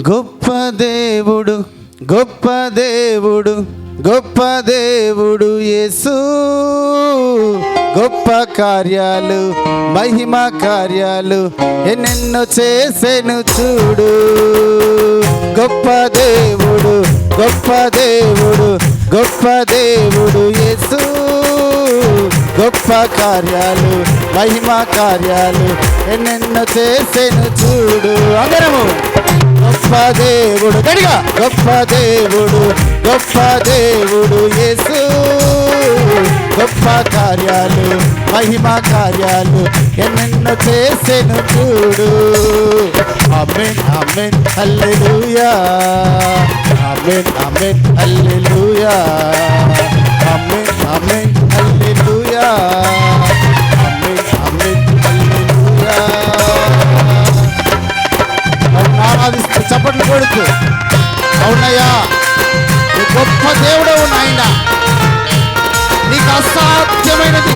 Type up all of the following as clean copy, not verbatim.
గొప్ప దేవుడు, గొప్ప దేవుడు, గొప్ప దేవుడు యేసు. గొప్ప కార్యాలు, మహిమ కార్యాలు ఎన్నెన్నో చేసెను చూడు. గొప్ప దేవుడు, గొప్ప దేవుడు, గొప్ప దేవుడు యేసు. గొప్ప కార్యాలు, మహిమ కార్యాలు ఎన్నెన్నో చేసెను చూడు. అందరము గొప్ప దేవుడు, గడిగా గొప్ప దేవుడు, గొప్ప దేవుడు యేసు. గొప్ప కార్యాలు, మహిమ కార్యాలు ఎన్నెన్నో చేసెను చూడు. ఆమేన్ ఆమేన్ హల్లెలూయా, ఆమేన్ ఆమేన్ హల్లెలూయా, ఆమేన్ ఆమేన్ హల్లెలూయా, ఆమేన్ ఆమేన్ హల్లెలూయా. ఆరాధిస్తూ చప్పట్లు కొడుతూ, అవునయ్యా గొప్ప దేవుడవు నాయన, నీకు అసాధ్యమైనది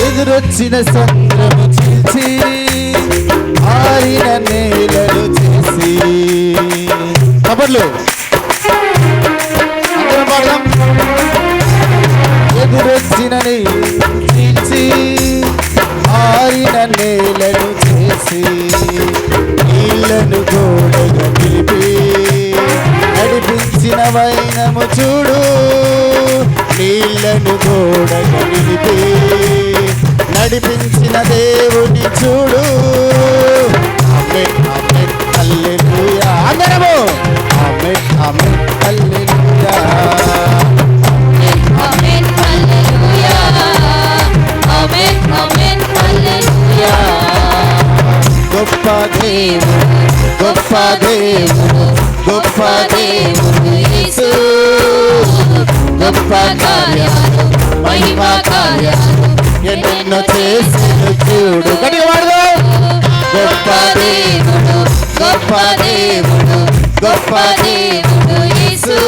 ఎదురొచ్చిన సంద్రము చీల్చి ఆరిన నేలలు చేసి. కబర్లు అందరం పాడదాం. ఎదురొచ్చిన చీల్చి ఆరిన నేలను చేసి నీళ్లను గోడగా నిలిపి నడిపించిన వైనము చూడు. నీళ్లను గోడగా నిలిపి నడిపించిన దేవుని చూడు. ఆమేన్ ఆమేన్ హల్లెలూయా. అందరము ఆమేన్ ఆమేన్ హల్లెలూయా, ఆమేన్ హల్లెలూయా, ఆమేన్ ఆమేన్ హల్లెలూయా. గొప్ప దేవుడు, గొప్ప దేవుడు, గొప్ప దేవుడు యేసు. గొప్ప కార్యాలు, మహిమ కార్యాలు ఎన్నెన్నో చేసెను చూడు. గట్టిగా పాడదాం. గొప్ప దేవుడు, గొప్ప దేవుడు, గొప్ప దేవుడు యేసు.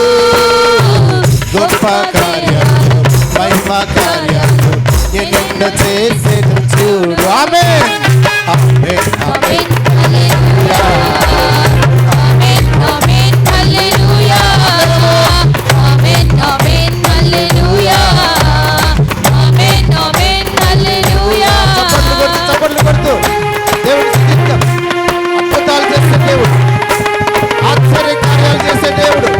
గొప్ప కార్యాలు, మహిమ కార్యాలు ఎన్నెన్నో చేసెను చూడు. ఆమేన్ ఆమేన్ ఆమేన్ హల్లెలూయా, ఆమేన్ ఆమేన్ హల్లెలూయా, ఆమేన్ ఆమేన్ హల్లెలూయా, ఆమేన్ ఆమేన్ హల్లెలూయా. చప్పట్లు కొడుతూ దేవుడి స్తుతిద్దాం. అద్భుతాలు చేసే దేవుడు, ఆశ్చర్య కార్యాలు చేసే దేవుడు,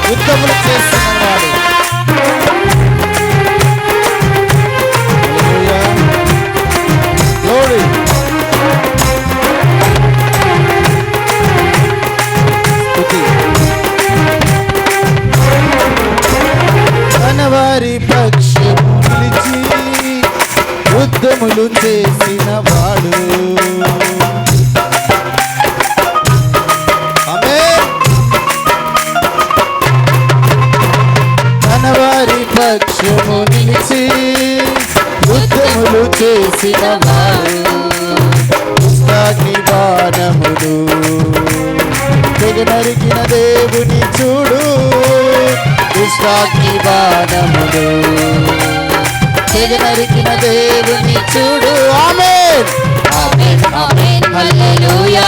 యుద్ధములు చేస్తున్నవాడు. Glory. స్తుతి. తనవారి పక్షము నిలిచి యుద్ధములు చేసిన వాడు. ఆమేన్. తనవారి పక్షము నిలిచి యుద్ధములు చేసిన వాడు. దుష్టాగ్ని బాణములు తెగనరికిన దేవుని చూడు. దుష్టాగ్ని బాణములు తెగనరికిన దేవుని చూడు. ఆమేన్ ఆమేన్ ఆమేన్ హల్లెలూయా,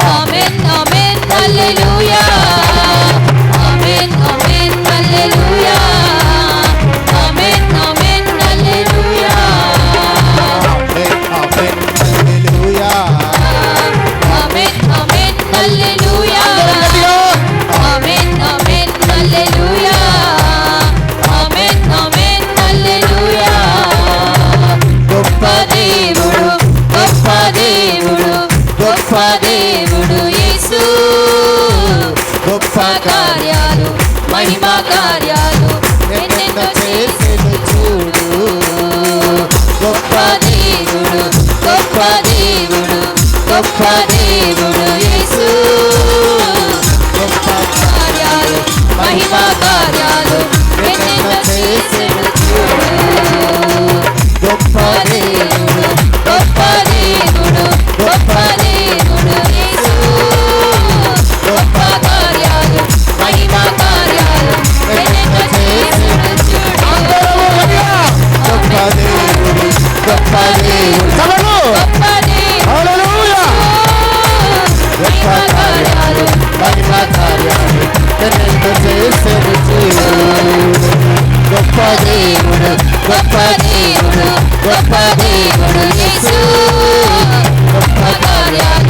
ఆమేన్ ఆమేన్ హల్లెలూయా, ఆమేన్ ఆమేన్ హల్లెలూయా, ఆమేన్ ఆమేన్ హల్లెలూయా, ఆమేన్ ఆమేన్ హల్లెలూయా, ఆమేన్ ఆమేన్ హల్లెలూయా, ఆమేన్ ఆమేన్ హల్లెలూయా, ఆమేన్ ఆమేన్ హల్లెలూయా. గొప్ప దేవుడు, గొప్ప దేవుడు, గొప్ప దేవుడు యేసు. గొప్ప కార్యాలు, మహిమ కార్యాలు ఎన్నెన్నో చేసెను చూడు. గొప్ప దేవుడు, గొప్ప దేవుడు, గొప్ప దేవుడు యేసు. గొప్ప కార్యాలు, మహిమ కార్యాలు ఎన్నెన్నో చేసెను చూడు. గొప్ప దేవుడు, గొప్ప దేవుడు, గొప్ప దేవుడు యేసు. గొప్ప గొప్ప కార్యాలు మహిమ కార్యాలు ఎన్నెన్నో చేసెను చూడు గొప్ప దేవుడు గొప్ప దేవుడు గొప్ప దేవుడు యేసు గొప్ప కార్యాలు